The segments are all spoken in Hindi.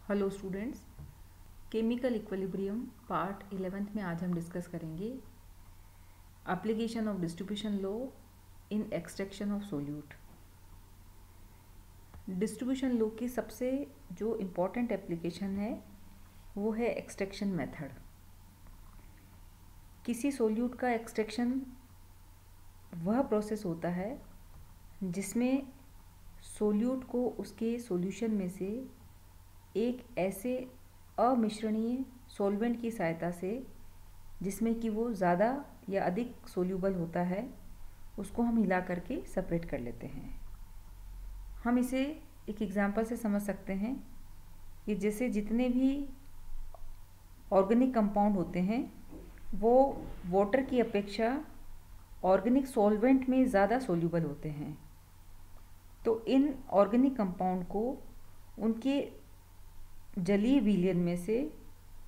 Hello students, chemical equilibrium part 11th में आज हम डिस्कस करेंगे application of distribution law in extraction of solute. Distribution law की सबसे जो इम्पोर्टेंट एप्लीकेशन है वो है एक्सट्रैक्शन मेथड। किसी सोल्यूट का एक्सट्रैक्शन वह प्रोसेस होता है जिसमें सोल्यूट को उसके सॉल्यूशन में से एक ऐसे अमिश्रणीय सॉल्वेंट की सहायता से जिसमें कि वो ज़्यादा या अधिक सोल्यूबल होता है उसको हम हिला करके सेपरेट कर लेते हैं। हम इसे एक एग्जांपल से समझ सकते हैं कि जैसे जितने भी ऑर्गेनिक कंपाउंड होते हैं वो वाटर की अपेक्षा ऑर्गेनिक सॉल्वेंट में ज़्यादा सोल्यूबल होते हैं। तो इन ऑर्गेनिक कंपाउंड को उनके जलीय विलयन में से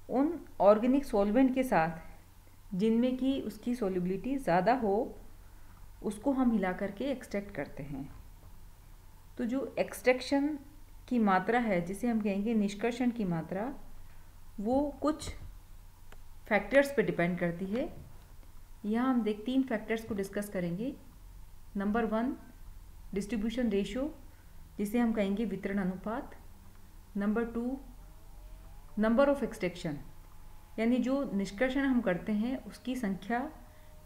उन ऑर्गेनिक सॉल्वेंट के साथ जिनमें कि उसकी सोल्युबिलिटी ज़्यादा हो उसको हम हिला करके एक्सट्रैक्ट करते हैं। तो जो एक्सट्रैक्शन की मात्रा है जिसे हम कहेंगे निष्कर्षण की मात्रा, वो कुछ फैक्टर्स पे डिपेंड करती है। यहाँ हम 3 फैक्टर्स को डिस्कस करेंगे। नंबर 1 डिस्ट्रीब्यूशन रेशियो जिसे हम कहेंगे वितरण अनुपात। नंबर 2 नंबर ऑफ एक्सट्रैक्शन यानी जो निष्कर्षण हम करते हैं उसकी संख्या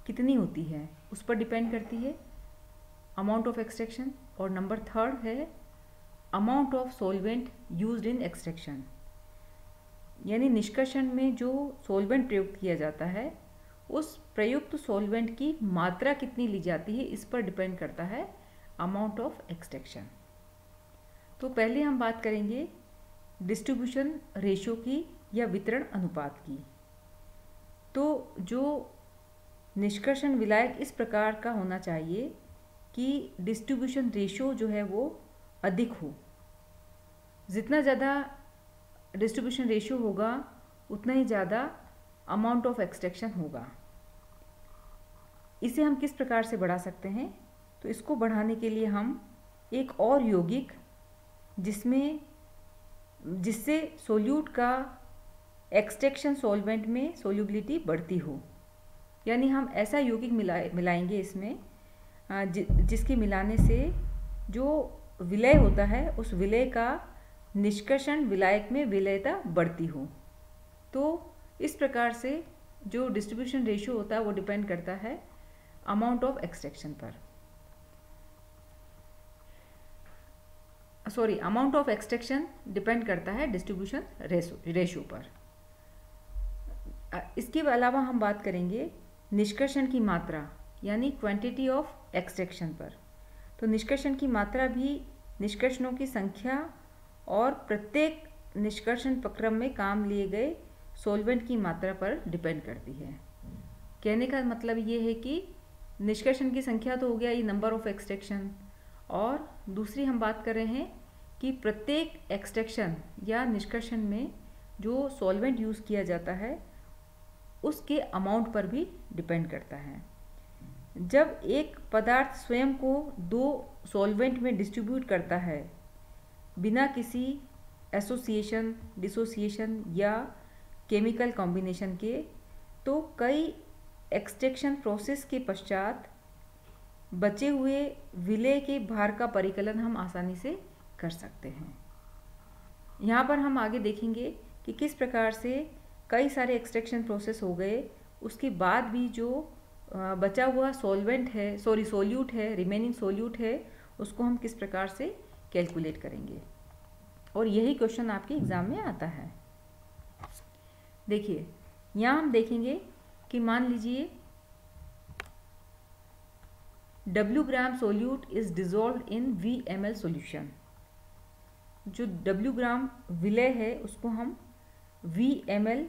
कितनी होती है उस पर डिपेंड करती है अमाउंट ऑफ एक्सट्रैक्शन। और नंबर 3 है amount of solvent used in extraction यानी निष्कर्षण में जो सॉल्वेंट प्रयुक्त किया जाता है उस प्रयुक्त सॉल्वेंट की मात्रा कितनी ली जाती है इस पर डिपेंड करता है अमाउंट ऑफ एक्सट्रैक्शन। तो पहले हम बात करेंगे डिस्ट्रीब्यूशन रेशियो की या वितरण अनुपात की। तो जो निष्कर्षण विलायक इस प्रकार का होना चाहिए कि डिस्ट्रीब्यूशन रेशियो जो है वो अधिक हो। जितना ज़्यादा डिस्ट्रीब्यूशन रेशियो होगा उतना ही ज़्यादा अमाउंट ऑफ एक्सट्रैक्शन होगा। इसे हम किस प्रकार से बढ़ा सकते हैं? तो इसको बढ़ाने के लिए हम एक और यौगिक जिससे सोल्यूट का एक्सट्रैक्शन सॉल्वेंट में सोल्युबिलिटी बढ़ती हो, यानी हम ऐसा यौगिक मिलाएंगे इसमें जिसके मिलाने से जो विलय होता है उस विलय का निष्कर्षण विलायक में विलयता बढ़ती हो। तो इस प्रकार से जो डिस्ट्रीब्यूशन रेशियो होता है वो डिपेंड करता है अमाउंट ऑफ एक्सट्रैक्शन पर, अमाउंट ऑफ एक्सट्रैक्शन डिपेंड करता है डिस्ट्रीब्यूशन रेशियो पर। इसके अलावा हम बात करेंगे निष्कर्षण की मात्रा यानी क्वांटिटी ऑफ एक्सट्रैक्शन पर। तो निष्कर्षण की मात्रा भी निष्कर्षणों की संख्या और प्रत्येक निष्कर्षण प्रक्रम में काम लिए गए सॉल्वेंट की मात्रा पर डिपेंड करती है। कहने का मतलब ये है कि निष्कर्षण की संख्या तो हो गया ये नंबर ऑफ एक्सट्रैक्शन, और दूसरी हम बात कर रहे हैं कि प्रत्येक एक्सट्रैक्शन या निष्कर्षण में जो सॉल्वेंट यूज़ किया जाता है उसके अमाउंट पर भी डिपेंड करता है। जब एक पदार्थ स्वयं को 2 सॉल्वेंट में डिस्ट्रीब्यूट करता है बिना किसी एसोसिएशन, डिसोसिएशन या केमिकल कॉम्बिनेशन के, तो कई एक्सट्रैक्शन प्रोसेस के पश्चात बचे हुए विलय के भार का परिकलन हम आसानी से कर सकते हैं। यहाँ पर हम आगे देखेंगे कि किस प्रकार से कई सारे एक्सट्रैक्शन प्रोसेस हो गए उसके बाद भी जो बचा हुआ सोल्यूट है, रिमेनिंग सोल्यूट है, उसको हम किस प्रकार से कैलकुलेट करेंगे। और यही क्वेश्चन आपके एग्ज़ाम में आता है। देखिए यहाँ हम देखेंगे कि मान लीजिए W gram solute is dissolve in VmL solution. जो W ग्राम विलय है उसको हम VmL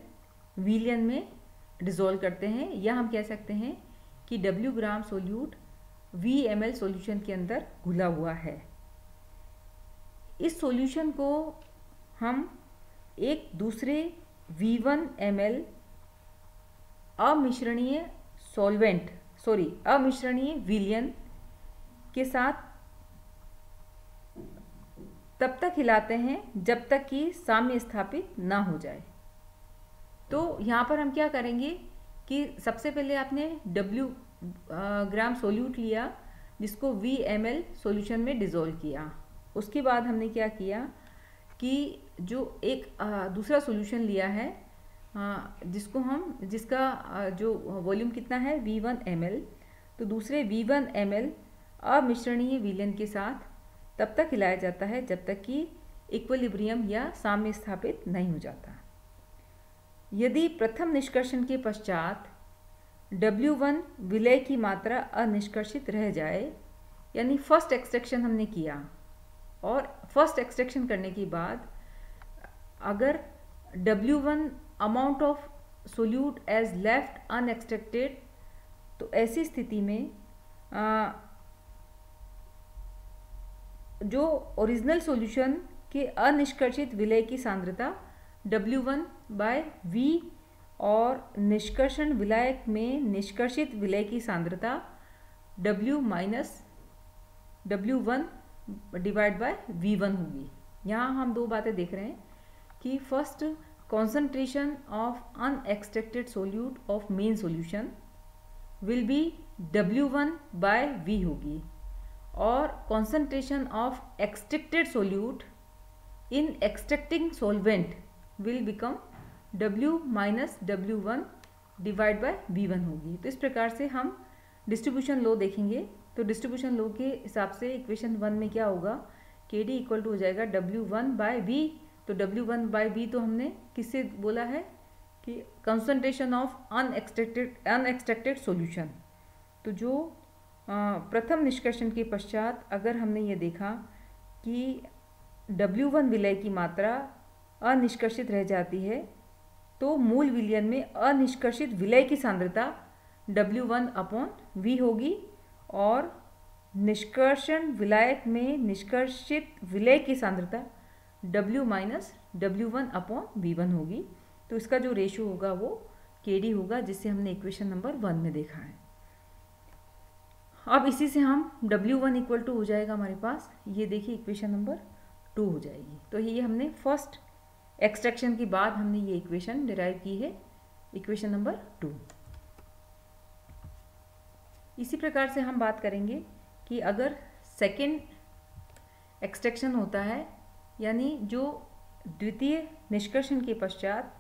विलयन में डिजोल्व करते हैं, या हम कह सकते हैं कि W ग्राम सोल्यूट VmL सॉल्यूशन के अंदर घुला हुआ है। इस सॉल्यूशन को हम एक दूसरे V1 ml अमिश्रणीय विलयन के साथ तब तक हिलाते हैं जब तक कि साम्य स्थापित ना हो जाए। तो यहाँ पर हम क्या करेंगे कि सबसे पहले आपने W ग्राम सोल्यूट लिया, जिसको V ml सॉल्यूशन में डिज़ोल्व किया। उसके बाद हमने क्या किया कि जो एक दूसरा सॉल्यूशन लिया है, जिसका जो वॉल्यूम कितना है V1 ml, तो दूसरे V1 ml अमिश्रणीय विलयन के साथ तब तक हिलाया जाता है जब तक कि इक्विलिब्रियम या साम्य स्थापित नहीं हो जाता। यदि प्रथम निष्कर्षण के पश्चात W1 विलय की मात्रा अनिष्कर्षित रह जाए, यानी फर्स्ट एक्सट्रैक्शन हमने किया और फर्स्ट एक्सट्रैक्शन करने के बाद अगर W1 amount of solute is left unextracted, तो ऐसी स्थिति में जो ओरिजिनल सॉल्यूशन के अनिष्कर्षित विलय की सांद्रता W1/V और निष्कर्षण विलायक में निष्कर्षित विलय की सांद्रता W-W1/V1 होगी। यहाँ हम दो बातें देख रहे हैं कि first, concentration of unextracted solute of main solution will be W1/V होगी और concentration of extracted solute in extracting solvent will become W-W1/V1 होगी। तो इस प्रकार से हम डिस्ट्रीब्यूशन लो देखेंगे। तो डिस्ट्रीब्यूशन लो के हिसाब से इक्वेशन 1 में क्या होगा, KD इक्वल टू हो जाएगा W1/V। तो W1/V तो हमने किससे बोला है कि कंसंट्रेशन ऑफ अनएक्सट्रैक्टेड सॉल्यूशन। तो जो प्रथम निष्कर्षण के पश्चात अगर हमने ये देखा कि W1 विलय की मात्रा अनिष्कर्षित रह जाती है, तो मूल विलयन में अनिष्कर्षित विलय की सांद्रता W1/V होगी और निष्कर्षण विलायक में निष्कर्षित विलय की सांद्रता W-W1/V1 होगी। तो इसका जो रेशियो होगा वो KD होगा, जिससे हमने इक्वेशन नंबर 1 में देखा है। अब इसी से हम W1 इक्वल टू हो जाएगा हमारे पास, ये देखिए इक्वेशन नंबर 2 हो जाएगी। तो ये हमने फर्स्ट एक्सट्रैक्शन के बाद हमने ये इक्वेशन डिराइव की है, इक्वेशन नंबर 2। इसी प्रकार से हम बात करेंगे कि अगर सेकेंड एक्सट्रैक्शन होता है, यानी जो द्वितीय निष्कर्षण के पश्चात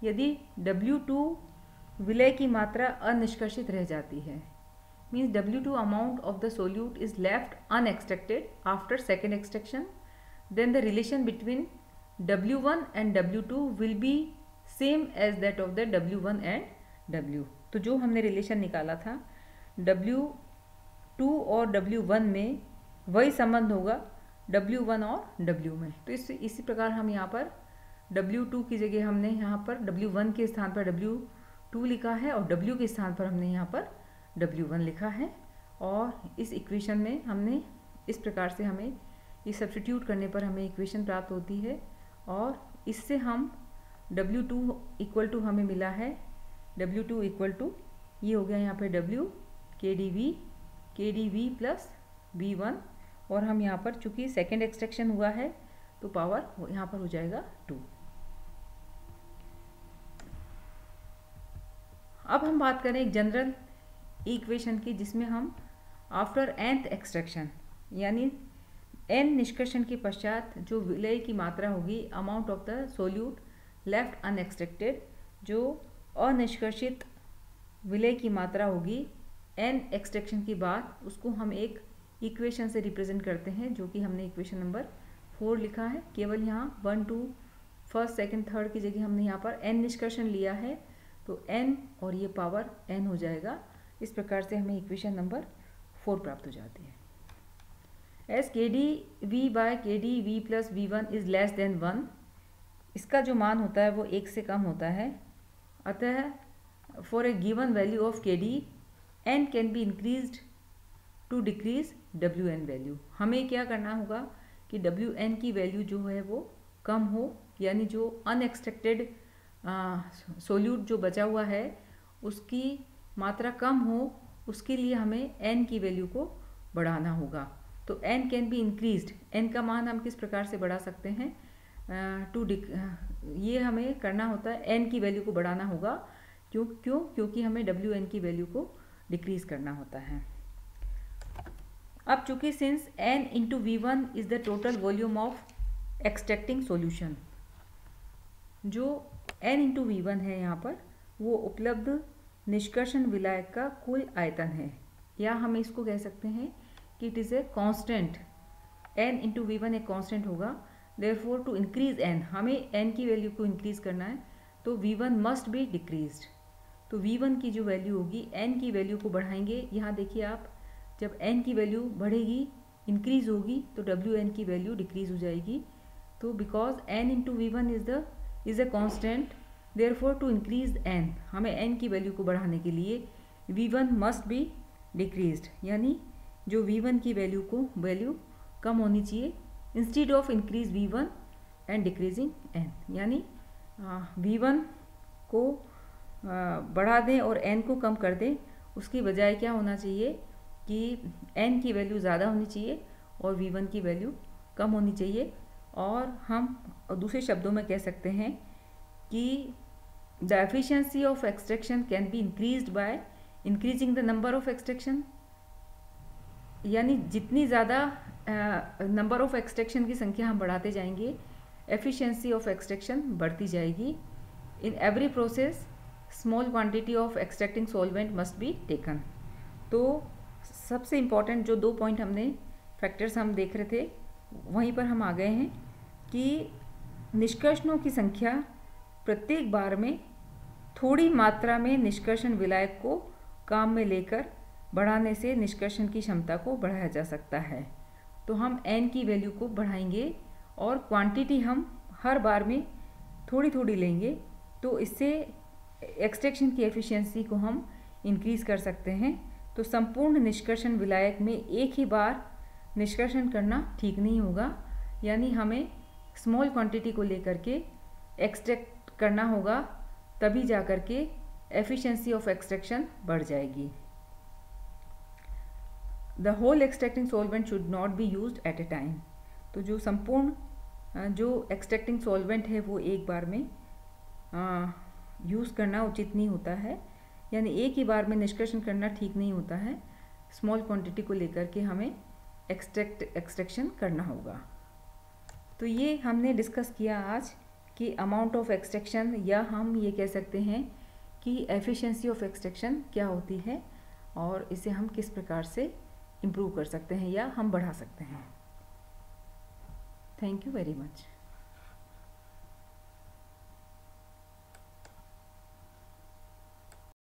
यदि W2 विलय की मात्रा अनिष्कर्षित रह जाती है, means W2 amount of the solute is left unextracted after second extraction, then the relation between W1 and W2 will be same as that of the W1 and W। तो जो हमने रिलेशन निकाला था W2 और W1 में, वही संबंध होगा W1 और W में। तो इसी प्रकार हम यहाँ पर W2 की जगह हमने यहाँ पर W1 के स्थान पर W2 लिखा है और W के स्थान पर हमने यहाँ पर W1 लिखा है। और इस इक्वेशन में हमने इस प्रकार से हमें ये सब्स्टिट्यूट करने पर हमें इक्वेशन प्राप्त होती है और इससे हम W2 इक्वल टू हमें मिला है, W2 इक्वल टू ये हो गया यहाँ पे W KdV प्लस V1 और हम यहाँ पर चूंकि सेकेंड एक्सट्रैक्शन हुआ है तो पावर यहाँ पर हो जाएगा 2। अब हम बात करें एक जनरल इक्वेशन की, जिसमें हम आफ्टर nth एक्सट्रैक्शन यानी n निष्कर्षण के पश्चात जो विलय की मात्रा होगी, amount of the solute left unextracted, जो अनिष्कर्षित विलय की मात्रा होगी n एक्सट्रैक्शन के बाद, उसको हम एक इक्वेशन से रिप्रेजेंट करते हैं, जो कि हमने इक्वेशन नंबर 4 लिखा है। केवल यहाँ 1 2 फर्स्ट सेकंड थर्ड की जगह हमने यहाँ पर n निष्कर्षण लिया है, तो n और ये पावर n हो जाएगा। इस प्रकार से हमें इक्वेशन नंबर 4 प्राप्त हो जाती है। As KdV/KdV plus V1 is less than 1, इसका जो मान होता है वो 1 से कम होता है। अतः for a given value of KD n can be increased to decrease WN value. हमें क्या करना होगा कि WN की वैल्यू जो है वो कम हो, यानी जो अनएक्सट्रैक्टेड सोल्यूट जो बचा हुआ है उसकी मात्रा कम हो, उसके लिए हमें n की वैल्यू को बढ़ाना होगा। तो n can be increased, n का मान हम किस प्रकार से बढ़ा सकते हैं, ये हमें करना होता है, n की वैल्यू को बढ़ाना होगा। क्योंकि हमें wn की वैल्यू को डिक्रीज करना होता है। अब चूंकि since n into V1 is the total volume of extracting solution, जो n इंटू V1 है यहाँ पर, वो उपलब्ध निष्कर्षण विलायक का कुल आयतन है, या हम इसको कह सकते हैं कि it is a constant, n into V1 एक कांस्टेंट होगा। देयरफॉर टू इंक्रीज n, हमें n की वैल्यू को इंक्रीज करना है, तो V1 मस्ट बी डिक्रीज्ड। तो V1 की जो वैल्यू होगी, n की वैल्यू को बढ़ाएंगे। यहाँ देखिए आप, जब n की वैल्यू बढ़ेगी, इंक्रीज होगी, तो wn की वैल्यू डिक्रीज हो जाएगी। तो because n into V1 is a constant, therefore to increase n, हमें n की वैल्यू को बढ़ाने के लिए V1 मस्ट बी डिक्रीज्ड, यानी जो V1 की वैल्यू कम होनी चाहिए, instead of increase V1 and decreasing n, यानी V1 को बढ़ा दें और n को कम कर दें, उसकी बजाय क्या होना चाहिए कि n की वैल्यू ज़्यादा होनी चाहिए और V1 की वैल्यू कम होनी चाहिए। और हम दूसरे शब्दों में कह सकते हैं कि the efficiency of extraction can be increased by increasing the number of extraction, यानी जितनी ज़्यादा नंबर ऑफ एक्सट्रैक्शन की संख्या हम बढ़ाते जाएंगे, एफिशिएंसी ऑफ एक्सट्रैक्शन बढ़ती जाएगी। In every process small quantity of extracting solvent must be taken. तो सबसे इम्पॉर्टेंट जो 2 पॉइंट हमने फैक्टर्स हम देख रहे थे, वहीं पर हम आ गए हैं कि निष्कर्षणों की संख्या प्रत्येक बार में थोड़ी मात्रा में निष्कर्षण विलायक को काम में लेकर बढ़ाने से निष्कर्षण की क्षमता को बढ़ाया जा सकता है। तो हम n की वैल्यू को बढ़ाएंगे और क्वांटिटी हम हर बार में थोड़ी थोड़ी लेंगे, तो इससे एक्सट्रैक्शन की एफिशिएंसी को हम इंक्रीज़ कर सकते हैं। तो संपूर्ण निष्कर्षण विलायक में एक ही बार निष्कर्षण करना ठीक नहीं होगा, यानी हमें स्मॉल क्वांटिटी को लेकर के एक्सट्रैक्ट करना होगा, तभी जा कर के एफिशिएंसी ऑफ एक्सट्रैक्शन बढ़ जाएगी। The whole extracting solvent should not be used at a time. तो जो संपूर्ण जो एक्सट्रैक्टिंग सॉल्वेंट है वो एक बार में यूज़ करना उचित नहीं होता है, यानी एक ही बार में निष्कर्षण करना ठीक नहीं होता है। स्मॉल क्वांटिटी को लेकर के हमें एक्सट्रैक्शन करना होगा। तो ये हमने डिस्कस किया आज कि अमाउंट ऑफ एक्सट्रैक्शन, या हम ये कह सकते हैं कि एफिशिएंसी ऑफ एक्सट्रैक्शन क्या होती है और इसे हम किस प्रकार से इम्प्रूव कर सकते हैं या हम बढ़ा सकते हैं। Thank you very much.